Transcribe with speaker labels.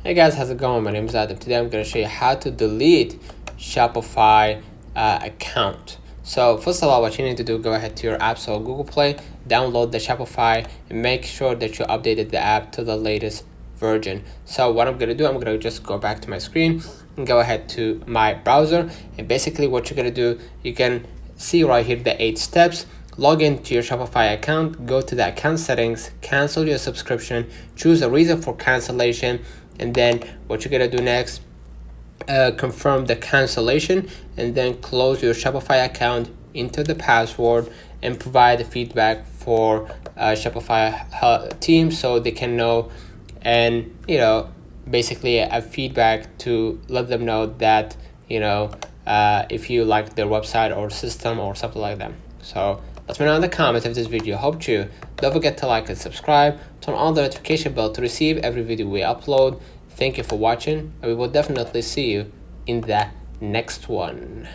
Speaker 1: Hey guys, how's it going? My name is Adam. Today I'm going to show you how to delete Shopify account. So first of all, what you need to do, go ahead to your app store, Google Play, download the Shopify, and make sure that you updated the app to the latest version. So what I'm going to do, I'm going to just go back to my screen and go ahead to my browser. And basically what you're going to do, you can see right here the 8 steps. Log into your Shopify account, go to the account settings, cancel your subscription, choose a reason for cancellation, and then what you're gonna do next, confirm the cancellation, and then close your Shopify account, enter the password, and provide the feedback for Shopify team so they can know, and basically a feedback to let them know that if you like their website or system or something like that. So let me know in the comments if this video helped you. Don't forget to like and subscribe, turn on the notification bell to receive every video we upload. Thank you for watching, and we will definitely see you in the next one.